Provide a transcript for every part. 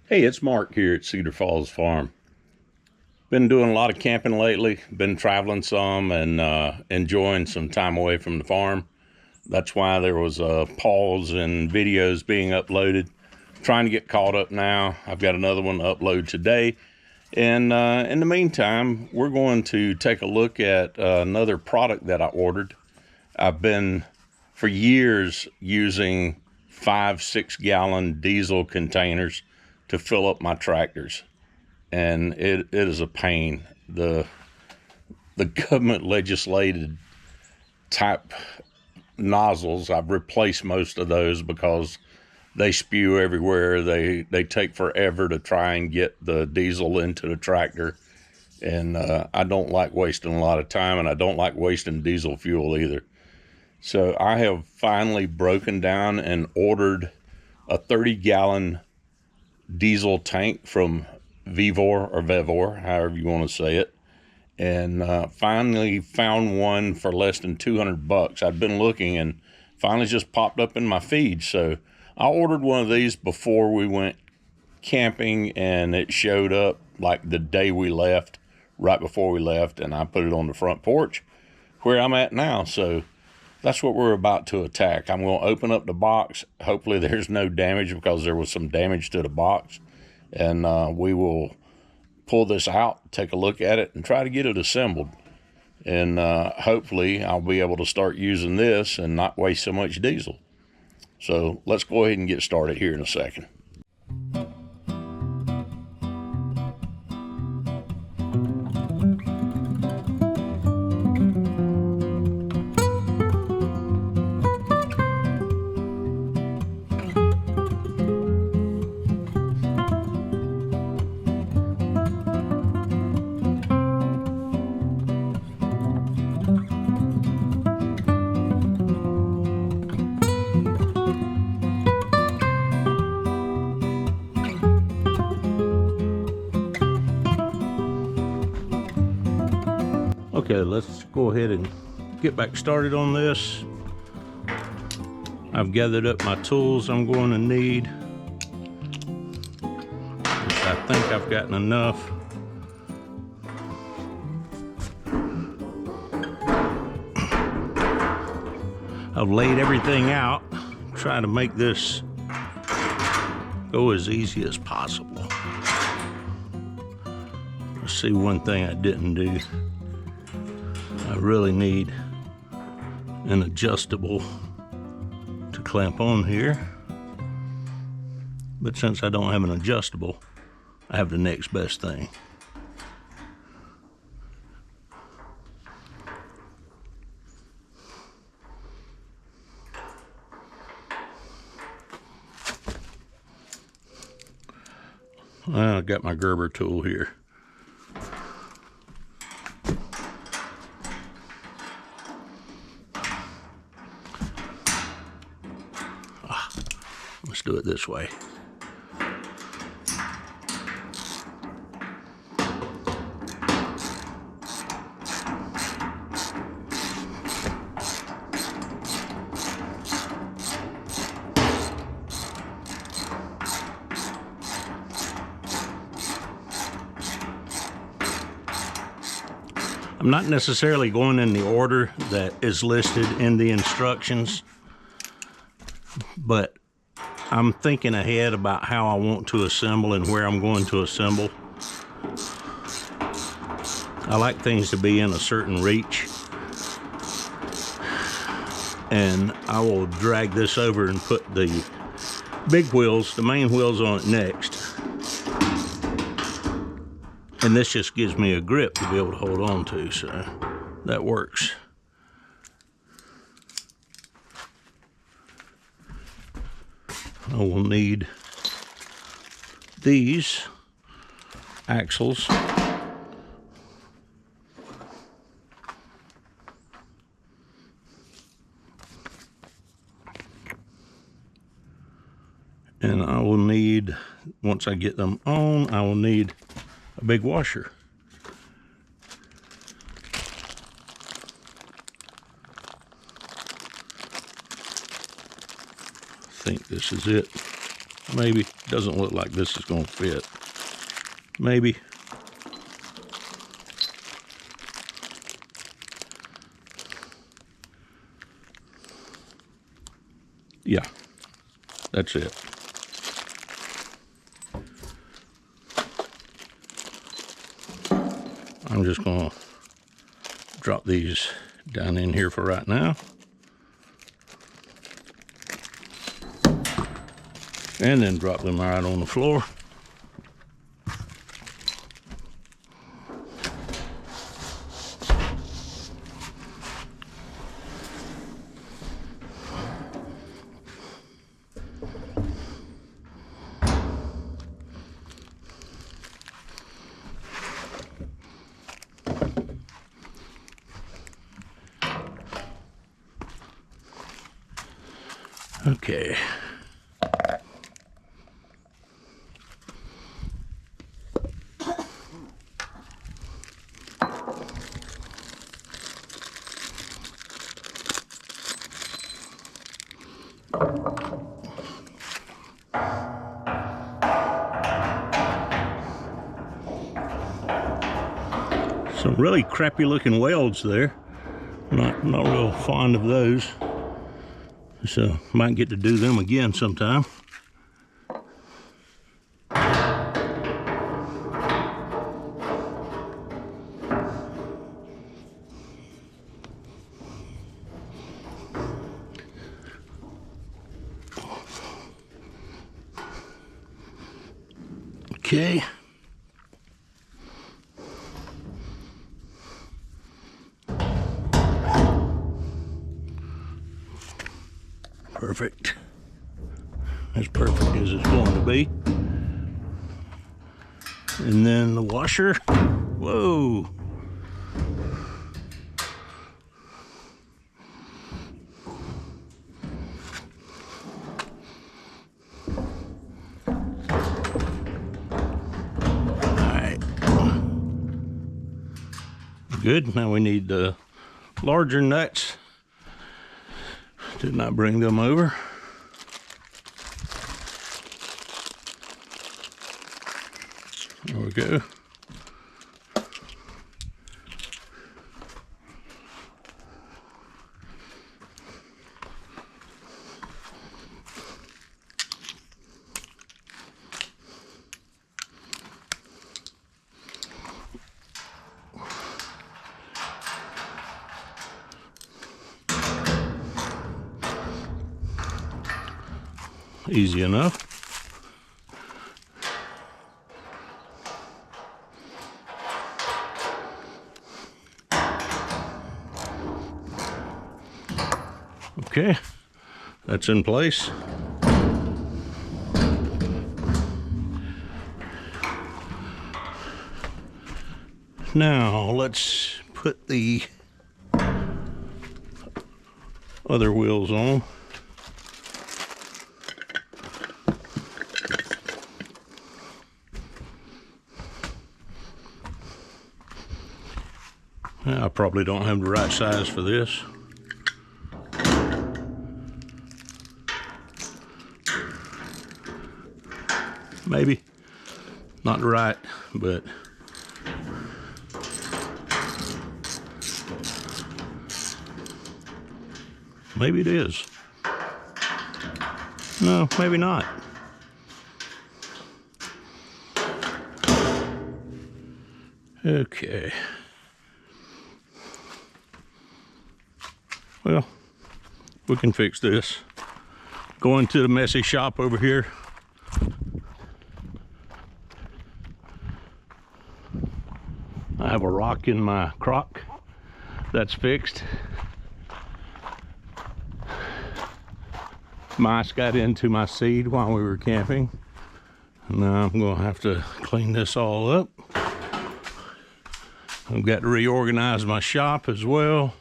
Hey, it's Mark here at Cedar Falls Farm. Been doing a lot of camping lately, been traveling some and enjoying some time away from the farm. That's why there was a pause in videos being uploaded. Trying to get caught up now. I've got another one to upload today. And in the meantime, we're going to take a look at another product that I ordered. I've been for years using 5-6 gallon diesel containers to fill up my tractors, and it is a pain. The government legislated type nozzles, I've replaced most of those because they spew everywhere. They take forever to try and get the diesel into the tractor, and I don't like wasting a lot of time, and I don't like wasting diesel fuel either. So I have finally broken down and ordered a 30-gallon diesel tank from VEVOR or VEVOR, however you want to say it, and finally found one for less than $200. I'd been looking and finally just popped up in my feed. So I ordered one of these before we went camping, and it showed up like the day we left, right before we left, and I put it on the front porch where I'm at now. So that's what we're about to attack. I'm going to open up the box. Hopefully there's no damage, because there was some damage to the box. And we will pull this out, take a look at it, and try to get it assembled. And hopefully I'll be able to start using this and not waste so much diesel. So let's go ahead and get started here in a second. Okay, let's go ahead and get back started on this. I've gathered up my tools I'm going to need. I think I've gotten enough. I've laid everything out, trying to make this go as easy as possible. Let's see, one thing I didn't do. I really need an adjustable to clamp on here, but since I don't have an adjustable, I have the next best thing. I got my Gerber tool here. Let's do it this way. I'm not necessarily going in the order that is listed in the instructions, but I'm thinking ahead about how I want to assemble and where I'm going to assemble. I like things to be in a certain reach, and I will drag this over and put the big wheels, the main wheels, on it next. And this just gives me a grip to be able to hold on to, so that works. I will need these axles. And I will need, once I get them on, I will need a big washer. I think this is it. Maybe. Doesn't look like this is going to fit. Maybe. Yeah, that's it. I'm just going to drop these down in here for right now. And then drop them right on the floor. Okay. Some really crappy looking welds there. Not real fond of those. So might get to do them again sometime. Okay. Perfect. As perfect as it's going to be. And then the washer. Whoa. Alright. Good. Now we need the larger nuts. Did not bring them over. There we go. Easy enough. Okay, that's in place. Now let's put the other wheels on. I probably don't have the right size for this. Maybe. Not right, but maybe it is. No, maybe not. Okay. Well, we can fix this. Going to the messy shop over here. I have a rock in my crock. That's fixed. Mice got into my seed while we were camping. Now I'm gonna have to clean this all up. I've got to reorganize my shop as well.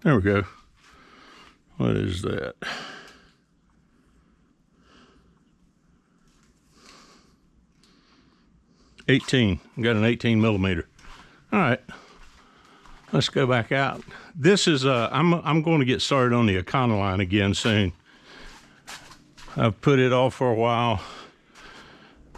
There we go. What is that? '18. Got an 18 millimeter. All right. Let's go back out. This is I'm going to get started on the Econoline again soon. I've put it off for a while.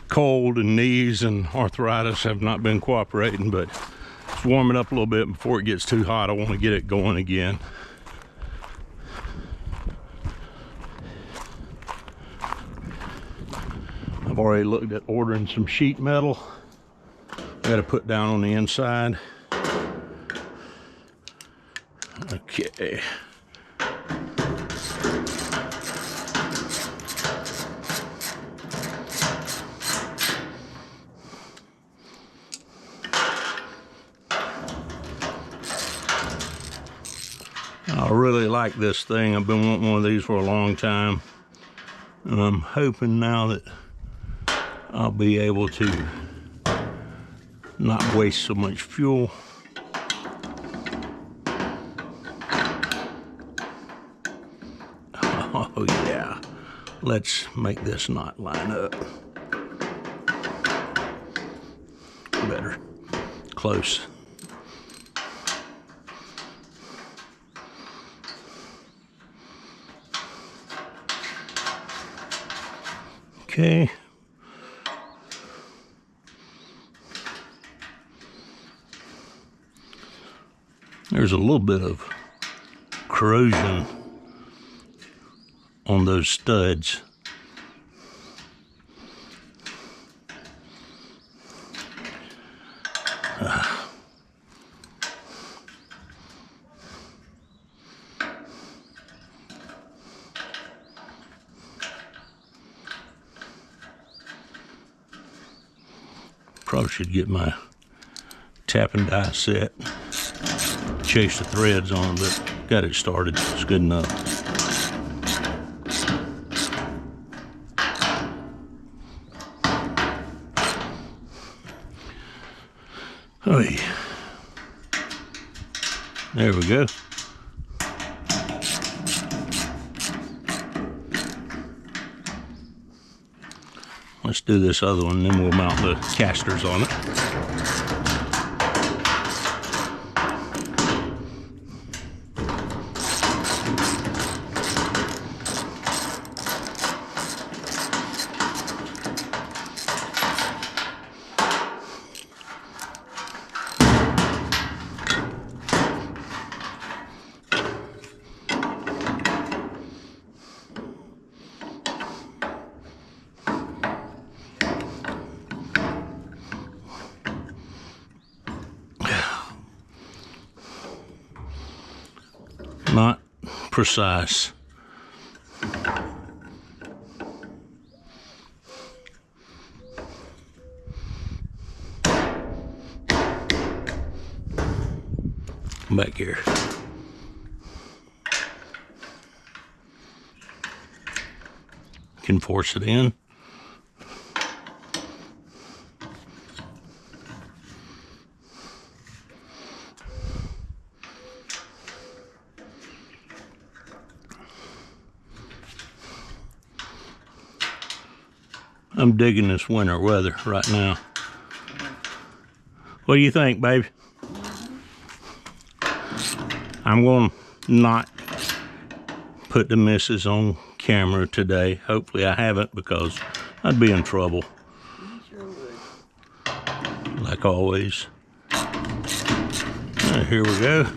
Cold and knees and arthritis have not been cooperating, but it's warming up a little bit before it gets too hot. I want to get it going again. I've already looked at ordering some sheet metal. Got to put down on the inside. Okay. I really like this thing. I've been wanting one of these for a long time, and I'm hoping now that I'll be able to not waste so much fuel. Oh yeah, let's make this knot line up better. Close. Okay. There's a little bit of corrosion on those studs. Probably should get my tap and die set. Chase the threads on, but got it started. It's good enough. Oh yeah. There we go. Let's do this other one, then we'll mount the casters on it. Not precise. Come back here. Can force it in. I'm digging this winter weather right now. What do you think, babe? I'm going to not put the missus on camera today. Hopefully I haven't, because I'd be in trouble. Sure would. Like always. Here we go.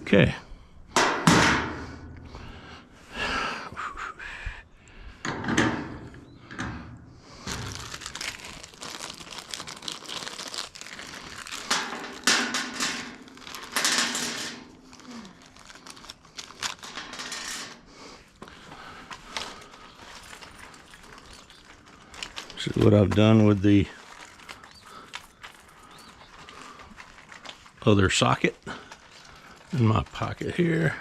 Okay. See what I've done with the other socket in my pocket here.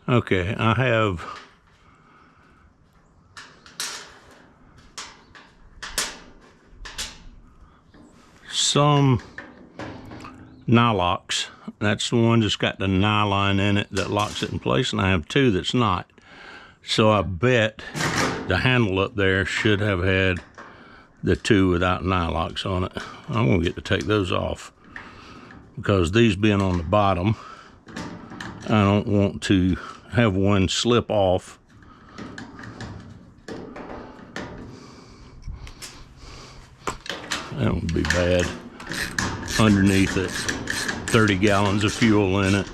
Okay, I have some nylox. That's the one that's got the nylon in it that locks it in place, and I have two that's not. So I bet the handle up there should have had the two without nylox on it. I'm gonna get to take those off because these being on the bottom, I don't want to have one slip off. That would be bad. Underneath it, 30 gallons of fuel in it.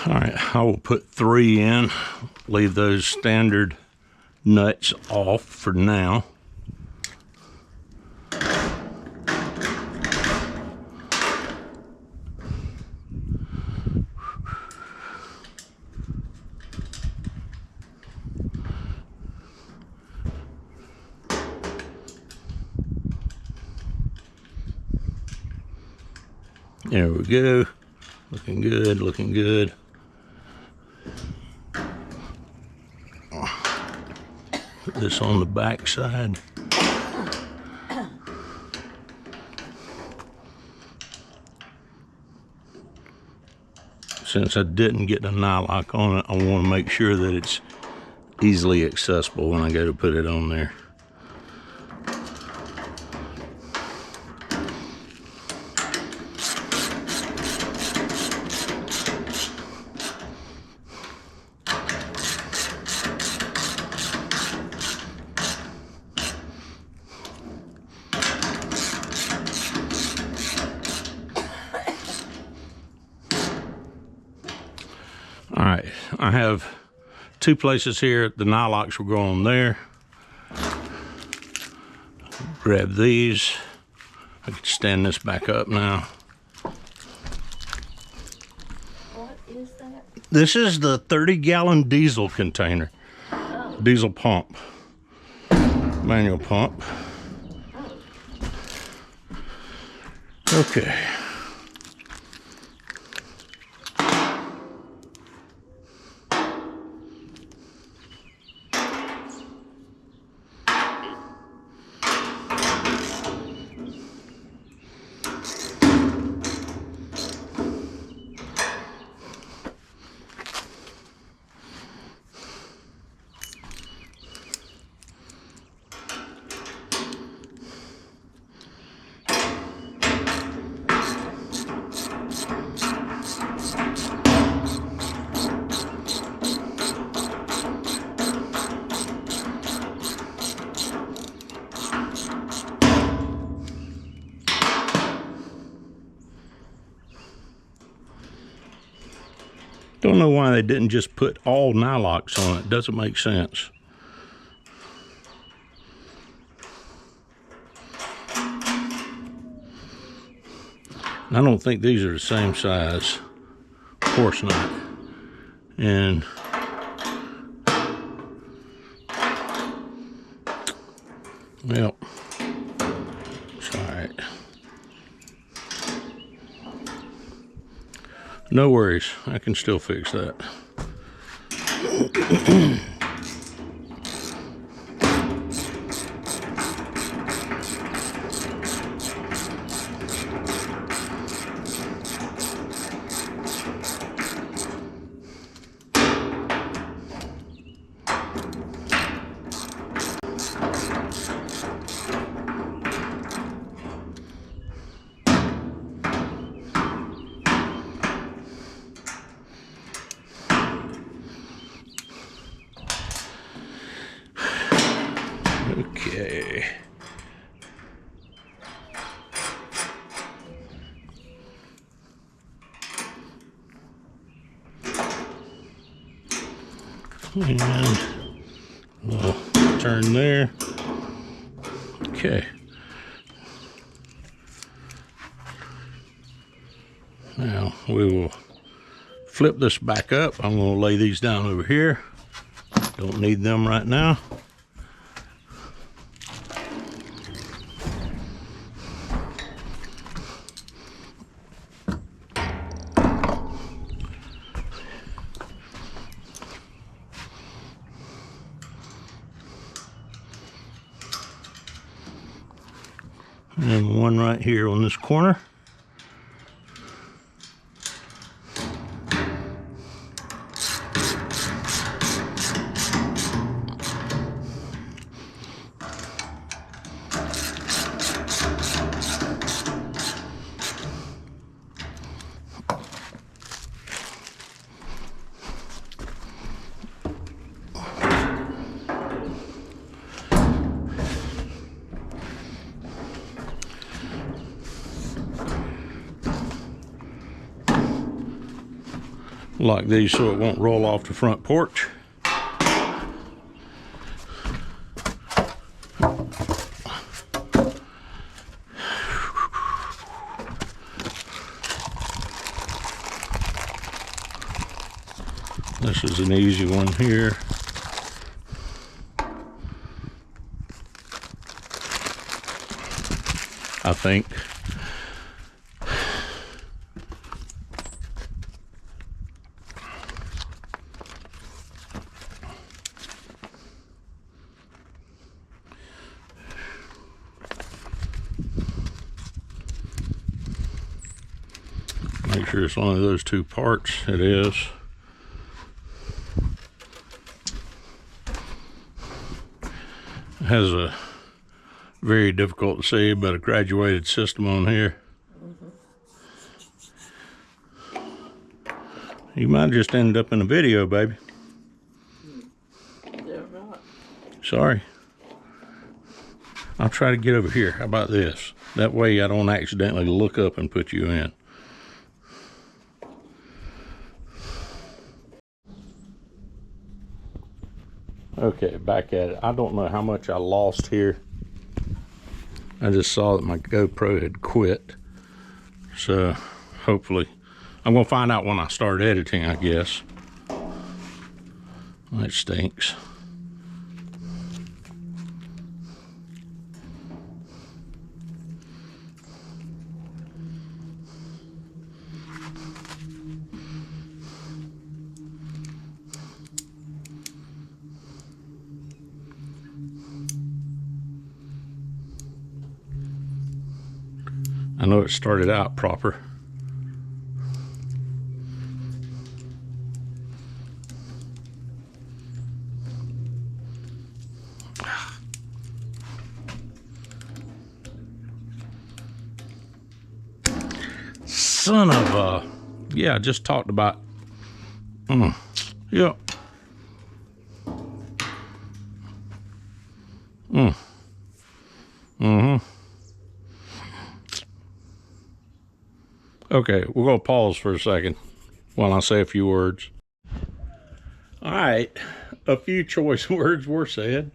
All right, I will put 3 in, leave those standard nuts off for now. There we go. Looking good, looking good. Put this on the back side. Since I didn't get the nylock on it, I want to make sure that it's easily accessible when I go to put it on there. All right, I have 2 places here. The nylocks will go on there. Grab these. I can stand this back up now. What is that? This is the 30-gallon diesel container. Oh. Diesel pump. Manual pump. Okay. Don't know why they didn't just put all nylocks on it. Doesn't make sense. I don't think these are the same size. Of course not. And well, it's all right. No worries, I can still fix that. And we'll turn there. Okay. Now we will flip this back up. I'm going to lay these down over here. Don't need them right now. And one right here on this corner. Like these so it won't roll off the front porch. This is an easy one here. I think. Make sure it's one of those two parts. It is. It has a very difficult to see, but a graduated system on here. You might just end up in a video, baby. They're not. Sorry. I'll try to get over here. How about this? That way I don't accidentally look up and put you in. Okay, back at it. I don't know how much I lost here. I just saw that my GoPro had quit. So hopefully, I'm gonna find out when I start editing, I guess. That stinks. I know it started out proper. Son of a, yeah, I just talked about, yep. Okay, we're going to pause for a second while I say a few words. All right, a few choice words were said,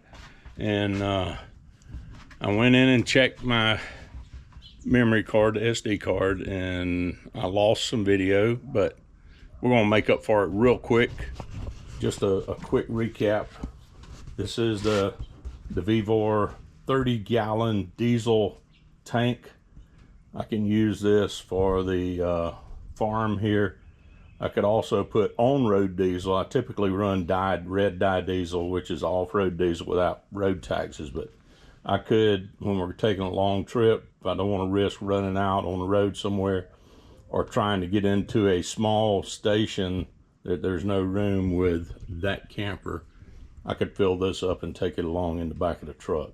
and I went in and checked my memory card, the SD card, and I lost some video, but we're going to make up for it real quick. Just a quick recap. This is the VEVOR 30-gallon diesel tank. I can use this for the farm here. I could also put on-road diesel. I typically run red dye diesel, which is off-road diesel without road taxes, but I could, when we're taking a long trip, if I don't want to risk running out on the road somewhere or trying to get into a small station that there's no room with that camper, I could fill this up and take it along in the back of the truck.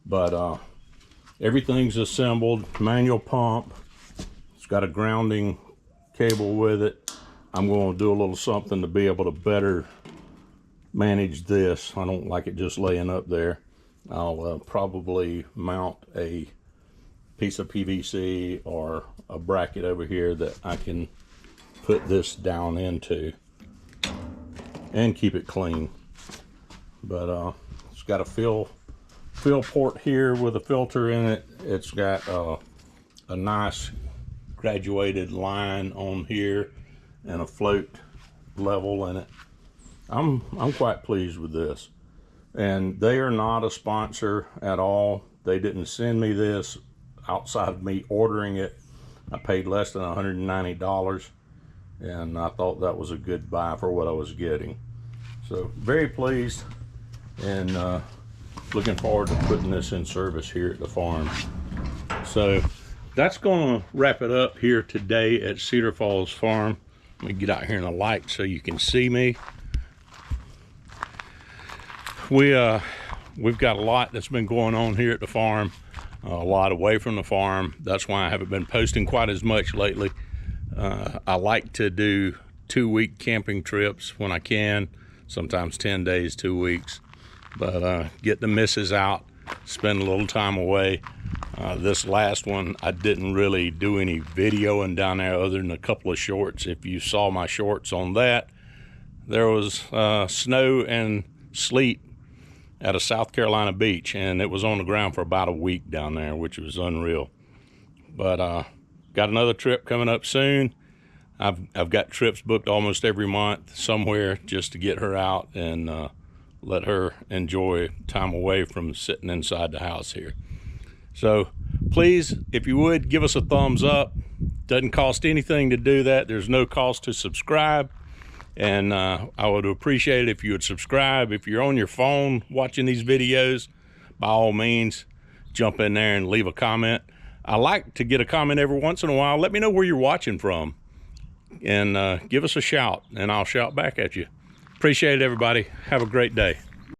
But everything's assembled, manual pump. It's got a grounding cable with it. I'm going to do a little something to be able to better manage this. I don't like it just laying up there. I'll probably mount a piece of PVC or a bracket over here that I can put this down into. and keep it clean. But it's got a fill port here with a filter in it. It's got a nice graduated line on here and a float level in it. I'm quite pleased with this. And they are not a sponsor at all. They didn't send me this outside of me ordering it. I paid less than $190, and I thought that was a good buy for what I was getting. So very pleased, and looking forward to putting this in service here at the farm. So that's going to wrap it up here today at Cedar Falls Farm. Let me get out here in the light so you can see me. We've got a lot that's been going on here at the farm, a lot away from the farm. That's why I haven't been posting quite as much lately. I like to do 2-week camping trips when I can, sometimes 10 days, 2 weeks. But get the missus out, spend a little time away. This last one, I didn't really do any videoing down there other than a couple of shorts. If you saw my shorts on that, there was snow and sleet at a South Carolina beach, and it was on the ground for about a week down there, which was unreal. But got another trip coming up soon. I've got trips booked almost every month somewhere just to get her out and let her enjoy time away from sitting inside the house here. So please, if you would, give us a thumbs up. Doesn't cost anything to do that. There's no cost to subscribe. And I would appreciate it if you would subscribe. If you're on your phone watching these videos, by all means, jump in there and leave a comment. I like to get a comment every once in a while. Let me know where you're watching from, and give us a shout, and I'll shout back at you. Appreciate it, everybody. Have a great day.